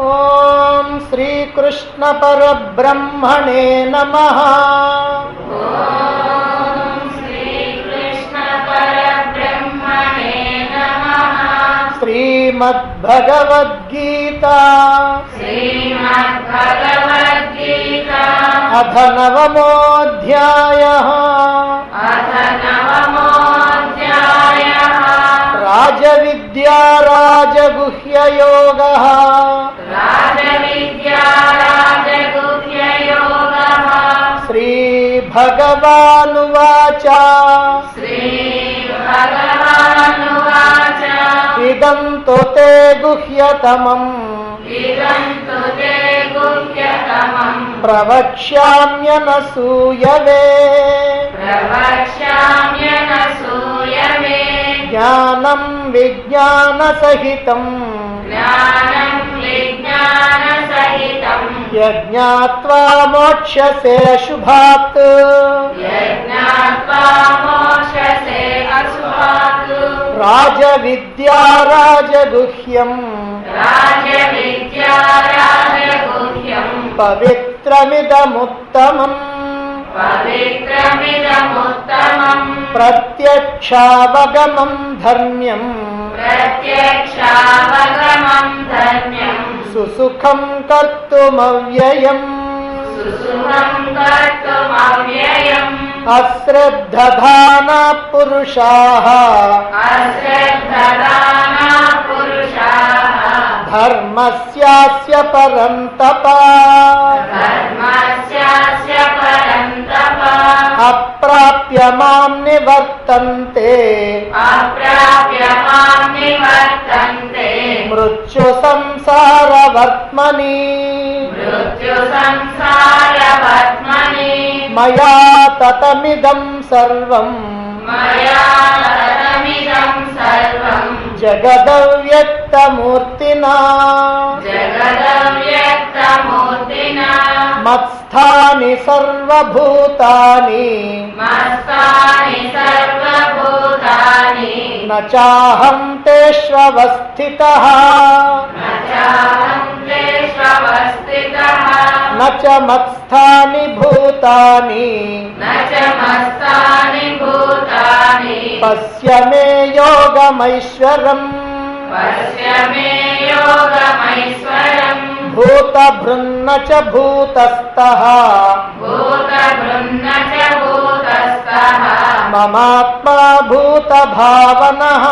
ओम श्री कृष्ण परब्रह्मणे नमः। ओम श्री कृष्ण परब्रह्मणे नमः। श्रीमद्भगवद्गीता श्रीमद्भगवद्गीता अथ नवमोऽध्यायः। राजविद्या राजगुह्ययोगः। श्रीभगवानुवाच इदं तु ते गुह्यतमम् प्रवक्ष्याम्यनसूयवे ज्ञानं विज्ञानसहितं यज्ञात्वा मोक्ष्यसे शुभात्। राजविद्या राजगुह्यम् पवित्रमिदमुत्तमम् प्रत्यक्षावगमं धर्म्यम् सुसुखं कर्तुमव्ययम् अश्रद्धधाना पुरुषाः धर्मस्यास्य परन्तप अप्राप्य मां निवर्तन्ते मृत्यु संसारवर्त्मनि मया ततमिदं सर्वम् जगदव्यक्तमूर्तिना मत्स्थानि सर्वभूतानि न चाहं तेष्वस्थितः न च मत्स्थानि भूतानि पश्य मे योगमैश्वरम् भूतभृन्न च भूतस्थः ममात्मा भूतभावनः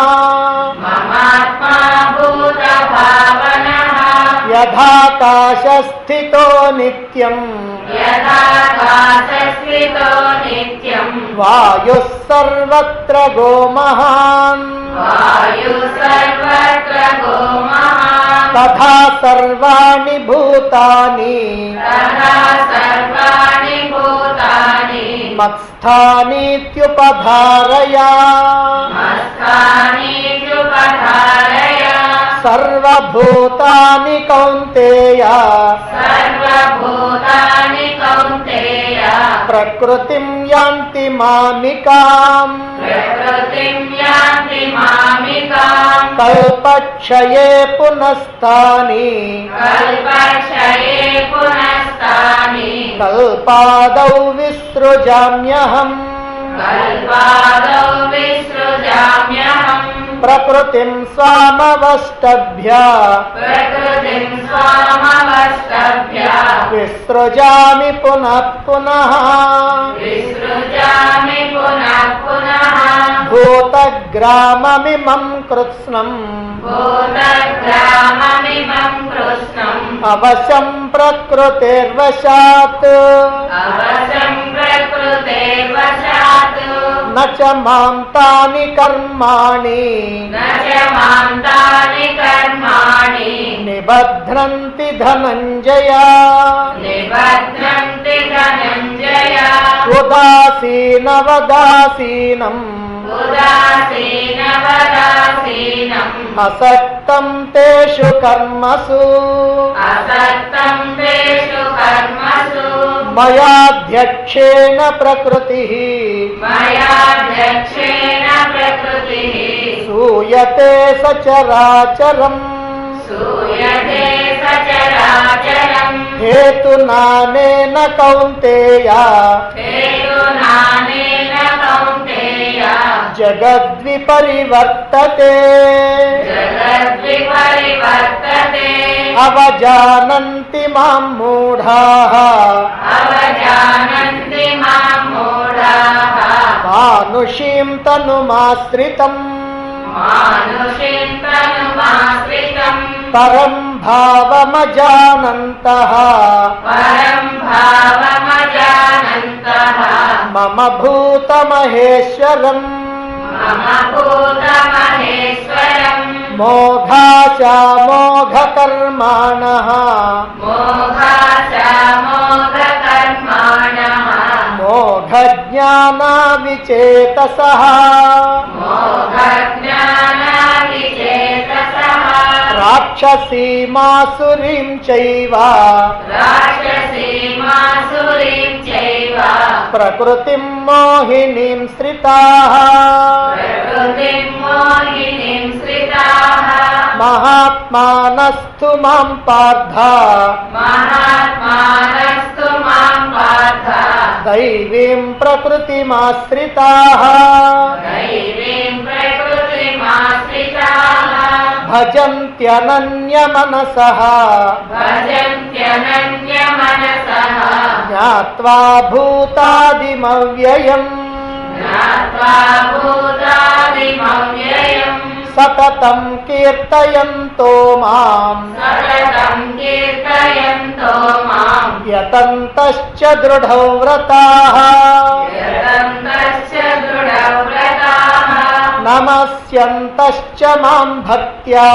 यथाकाशस्थितो नित्यम् वायुः सर्वत्र गोमहान् तथा सर्वाणि भूतानि मत्स्थानीत्युपधारय सर्वभूतानि कौन्तेय प्रकृतिं यान्ति मामिकाम् कल्पक्षये पुनस्तानि कल्पादौ विसृजाम्यहम् प्रकृतिं स्वामवष्टभ्य विसृजामि पुनः पुनः भूतग्राममिमं कृत्स्नम् अवशं प्रकृतेर्वशात् न च मां तानि कर्माणि निबध्नन्ति धनञ्जय उदासीनवदासीनम् असक्तं तेषु कर्मसु मयाध्यक्षेण प्रकृतिः सूयते सचराचरम् चराचरम् हेतुनानेन कौन्तेय हेतुनानेन कौन्तेय जगद्विपरिवर्तते जगद्विपरिवर्तते अवजानन्ति मां मूढाः अवजानन्ति मां मूढाः मानुषीं तनुमाश्रितम् मानुषीं तनुमाश्रितम् परं भावमजानन्तः परं भावमजानन्तः मम भूतमहेश्वरम् मम भूतमहेश्वरम् मोघाचामोघकर्माणः मोघाचामोघकर्माणः मोघज्ञानाविचेतसः मोघज्ञानाविचेतसः राक्षसीमासुरीं चैव राक्षसीमासुरीं चैव प्रकृतिं मोहिनीं श्रिताः प्रकृतिं मोहिनीं श्रिताः महात्मानस्तु मां पार्थ महात्मानस्तु मां पार्थ दैवीं प्रकृतिमाश्रिताः दैवीं प्रकृतिमाश्रिताः भजन्त्यनन्यमनसः भजन्त्यनन्यमनसः ज्ञात्वा भूतादिमव्ययम् ज्ञात्वा भूतादिमव्ययम् सततं कीर्तयन्तो मां सततं कीर्तयन्तो मां यतन्तश्च दृढौ व्रताः यतन्तश्च दृढव्रताः नमस्यन्तश्च मां भक्त्या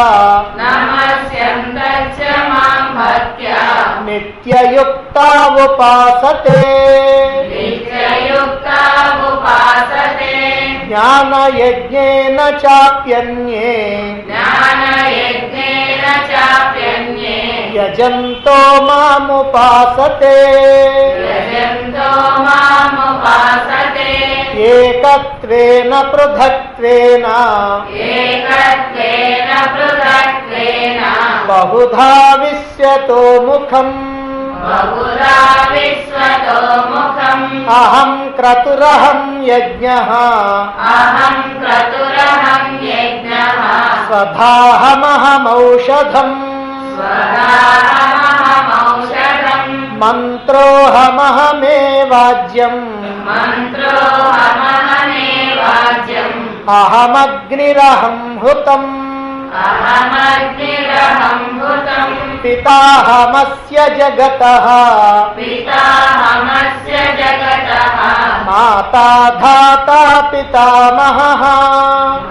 नमस्यन्तश्च मां भक्त्या नित्ययुक्ता उपासते नित्ययुक्ता उपासते ज्ञानयज्ञेन चाप्यन्ये ज्ञानयज्ञेन चाप्यन्ये यजन्तो मामुपासते यजन्तो मामुपासते एकत्वेन पृथक्त्वेन एकत्वेन पृथक्त्वेन बहुधा विश्यतो मुखम् बहुधा विश्वतो मुखम् अहं क्रतुरहं यज्ञः अहं क्रतुरहं यज्ञः स्वधाहमहमौषधम् स्वधाहमहमौषधम् मन्त्रोऽहमहमेवाज्यम् मन्त्रोऽहमहमेवाज्यम् अहमग्निरहं हुतम् अहमग्निरहं हुतम् पिताहमस्य जगतः पिताहमस्य जगतः माता धाता पितामहः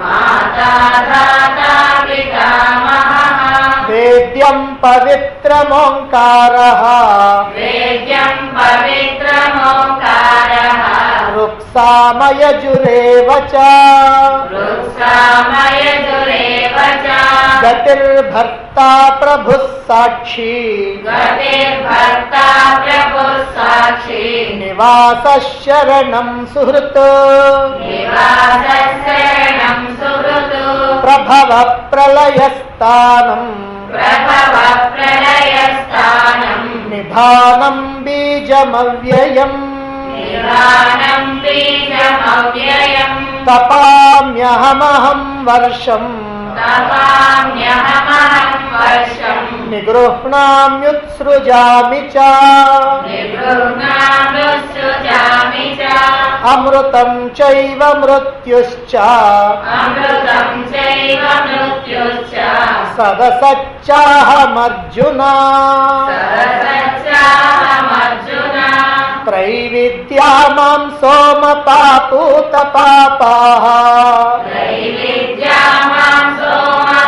माता धाता पितामहः वेद्यं पवित्रमोङ्कारः वेद्यं पवित्रमोङ्कारः ऋक्सामयजुरेव च ऋक्सामयजुरेव च गतिर्भर्ता प्रभुः साक्षी गतिर्भर्ता प्रभुः साक्षी निवासः शरणं सुहृत् निवासशरणं सुहृतु प्रभव प्रलयस्थानम् प्रभव प्रलयस्थानम् निधानं बीजमव्ययम् निधानं बीजमव्ययम् तपाम्यहमहं वर्षम् तपाम्यहमहं वर्षम् निगृह्णाम्युत्सृजामि च निगृह्णाम्युत्सृजामि च अमृतं चैव मृत्युश्च अमृतं चैव मृत्युश्च सदसच्चाहमर्जुन सरसच्चाहमर्जुन त्रैविद्या मां सोमपापूतपापाः त्रैविद्या मां सोमपापूतपापाः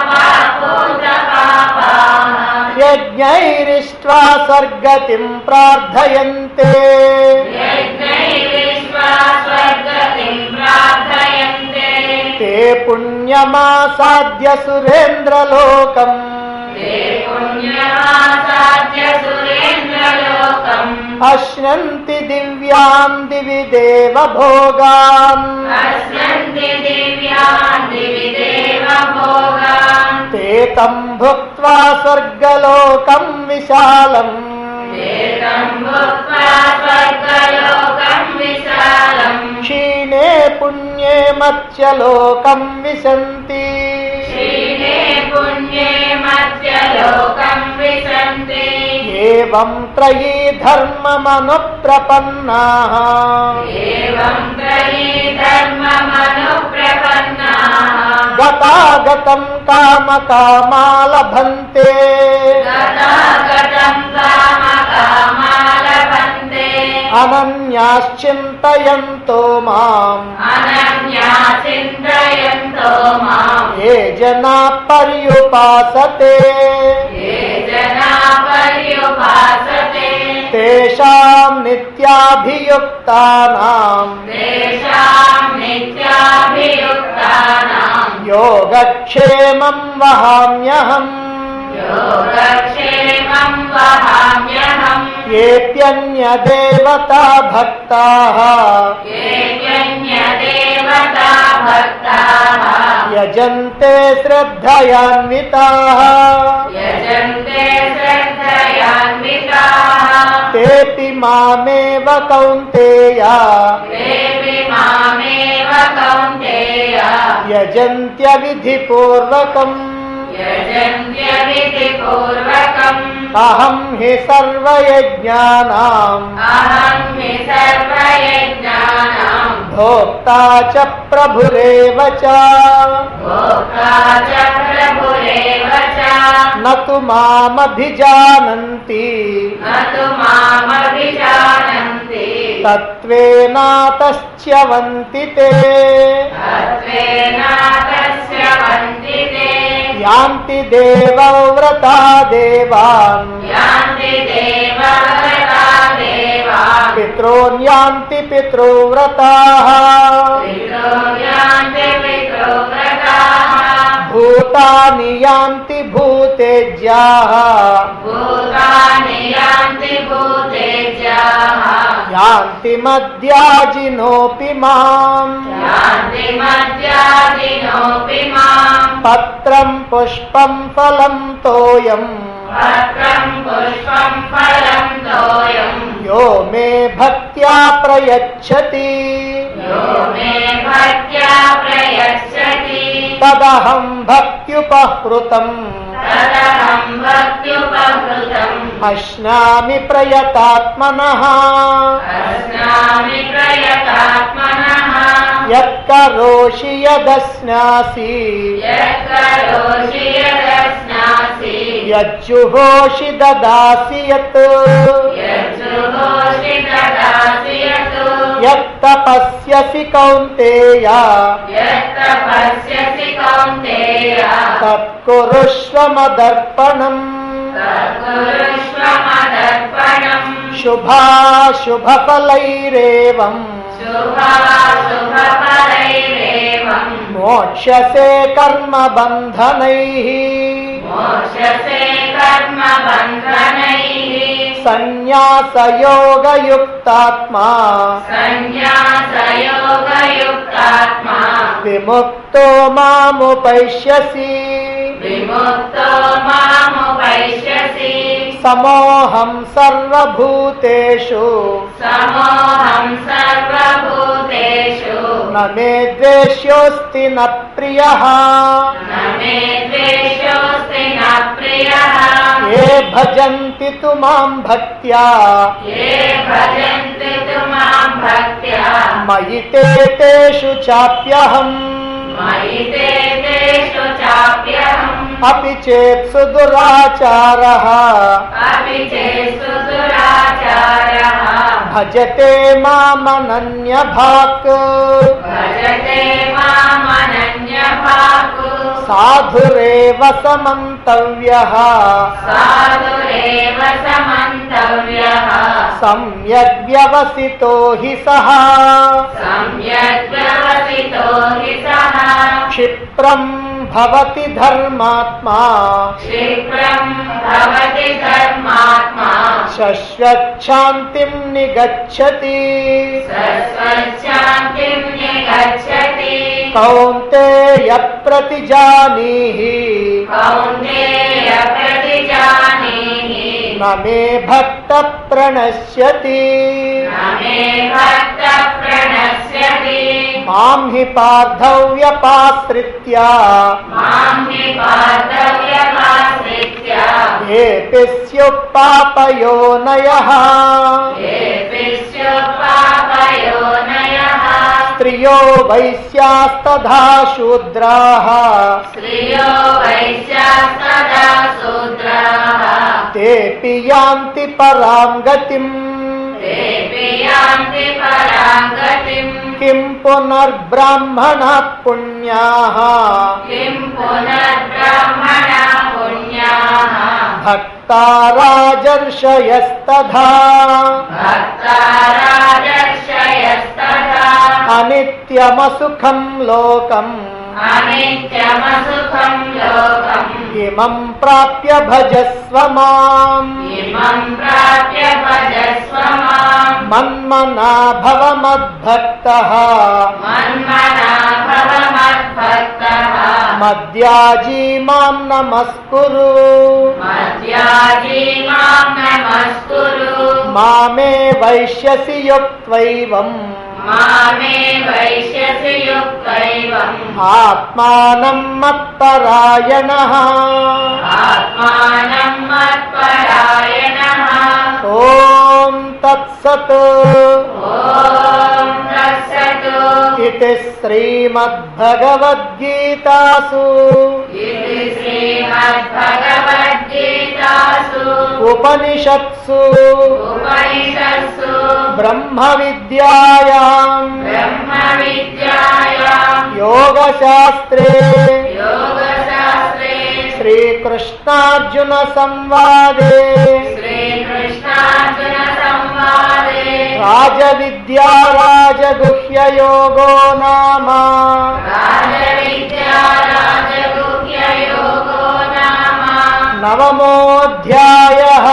यज्ञैरिष्ट्वा स्वर्गतिं प्रार्थयन्ते यज्ञैर्विश्वा स्वर्गतिं प्रार्थयन्ते ते पुण्यमासाद्य सुरेन्द्रलोकम् ते पुण्यमासाद्य सुरेन्द्रलोकम् अश्नन्ति दिव्यां दिवि देव भोगान् अश्नन्ति दिव्यान् दिवि देव भोगान् ते तं भुक्त्वा भुक्त्वा स्वर्गलोकं विशालम् एतं भुक्त्वा स्वर्गलोकं विशालम् क्षीणे पुण्ये मत्स्यलोकं विशन्ति क्षीणे पुण्ये मत्स्यलोकं विशन्ति एवं त्रयी धर्ममनुप्रपन्नाः एवं त्रयी धर्ममनुप्रपन्नाः गतागतं कामकामा लभन्ते गतागतं कामकामा लभन्ते अनन्याश्चिन्तयन्तो माम् अनन्या चिन्तयन्तो माम् ये जना पर्युपासते ये जना पर्युपासते तेषां नित्याभियुक्तानां तेषां नित्याभियुक्तानां योगक्षेमं वहाम्यहम् योगक्षेमं वहाम्यहम् येऽप्यन्यदेवता भक्ताः येऽन्यदेवता भक्ताः यजन्ते श्रद्धयान्विताः यजन्ते श्रद्धयान्विताः तेऽपि मामेव कौन्तेय तेऽपि मामेव कौन्तेय यजन्त्यविधिपूर्वकम् यजन्त्यविधिपूर्वकम् अहं हि सर्वयज्ञानाम् अहं हि सर्वयज्ञानां भोक्ता च प्रभुरेव च भोक्ता च प्रभुरेव च न तु मामभिजानन्ति न तु मामभिजानन्ति तत्त्वेनातश्च्यवन्ति ते तत्त्वेनातस्य वन्ति ते यान्ति देवव्रता देवान् यान्ति देवव्रता देवान् पितॄन् यान्ति पितृव्रताः पितरो यान्ति पितृव्रताः भूतानि यान्ति भूतेज्याः भूतानि यान्ति भूतेज्याः यान्ति मद्याजिनोऽपि माम् यान्ति मद्याजिनोऽपि माम् पत्रं पुष्पं फलं तोयम् पत्रं पुष्पं फलं तोयम् यो मे भक्त्या प्रयच्छति यो मे भक्त्या प्रयच्छति तदहं भक्त्युपहृतम् तदहं भक्त्युपहृतम् अश्नामि प्रयतात्मनः अस्नामि प्रयतात्मनः यत्करोषि यदश्नासि यत्करोषि यदश्नासि यज्जुहोषि ददासि यत् यज्जुहोषि ददासि यत् यत्तपस्यसि कौन्तेय यत्तपस्यसि कौन्तेय तत्कुरुष्व मदर्पणम् तत्कुरुष्व मदर्पणम् शुभाशुभफलैरेवम् शुभाशुभफलैरेवम् मोक्ष्यसे कर्मबन्धनैः मोक्ष्यसे कर्मबन्धनैः सन्न्यासयोगयुक्तात्मा सन्न्यासयोगयुक्तात्मा विमुक्तो मामुपैष्यसि विमुक्तो मामुपैष्यसि समोऽहं सर्वभूतेषु समोऽहं सर्वभूतेषु न मे द्वेष्योऽस्ति न प्रियः न मे द्वेषोऽस्ति न प्रियः ये भजन्ति तु मां भक्त्या ये भजन्ति तु मां भक्त्या मयि ते तेषु चाप्यहम् मयि ते तेषु चाप्यहम् अपि चेत् सुदुराचारः अपि चेत्सु दुराचारः भजते मामनन्यभाक् भजते मामनन्यभाक् साधुरेव समन्तव्यः साधुरेव समन्तव्यः सम्यग् व्यवसितो हि सः सम्यग् व्यवसितो हि सः क्षिप्रं भवति धर्मात्मा क्षिप्रं भवति धर्मात्मा शश्वच्छान्तिं निगच्छति शान्तिं निगच्छति कौन्तेय प्रतिजानीहि कौन्तेय प्रतिजानीहि न मे भक्त प्रणश्यति प्रणश्यति मां हि पार्थव्यपाश्रित्य येऽपि स्युः पापयोनयः स्त्रियो वैश्यास्तथा शूद्राः तेऽपि यान्ति परां गतिम् किं पुनर्ब्राह्मणः पुण्याः भक्ता राजर्षयस्तथा अनित्यमसुखं लोकम् इमं प्राप्य भजस्व माम् मन्मना भव मद्भक्तः मद्याजी मां नमस्कुरु मामे वैश्यसि युक्त्वैवम् आत्मानं मत्परायणः ॐ तत्सत् इति श्रीमद्भगवद्गीतासु उपनिषत्सु ब्रह्मविद्यायां योगशास्त्रे श्रीकृष्णार्जुन संवादे राजविद्या राजगुह्ययोगो नाम नवमोऽध्यायः।